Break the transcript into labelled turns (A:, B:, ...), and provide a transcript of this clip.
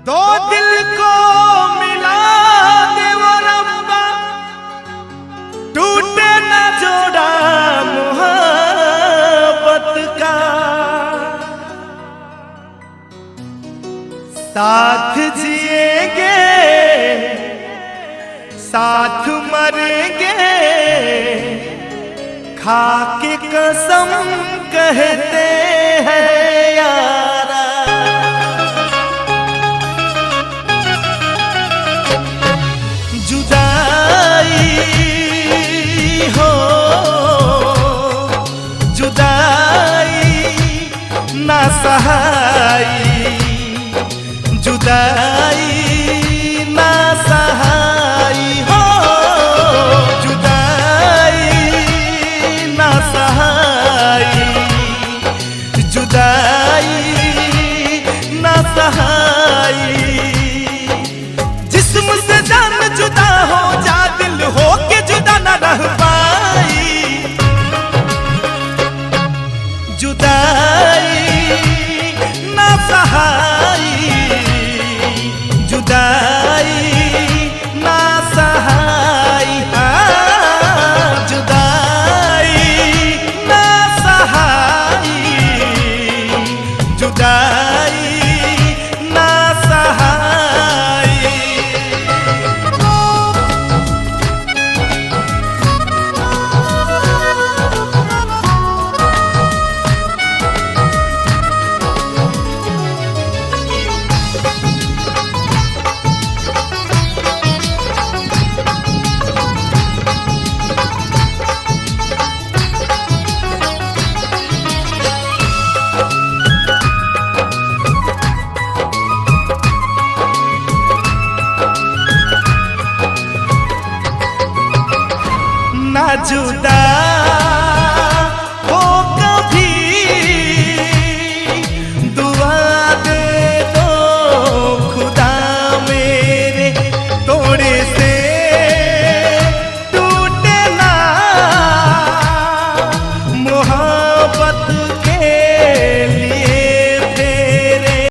A: दो दिल को मिला दे वो रब्बा, टूटे ना जोड़ा मोहब्बत का। साथ जिएंगे साथ मरेंगे, खा के कसम कहते हैं यारा। जुदाई हो जुदाई ना सहाई, जुदाई ना सहाई हो, जुदाई ना सहाई, जुदाई ना सहाई। जिस्म से जान जुदा हो जा, दिल हो के जुदा न रह पाई। जुदाई ना सहाई, जुदाई ना सहाई, जुदाई ना सहाई, जुदाई ना सहाई। ना जुदा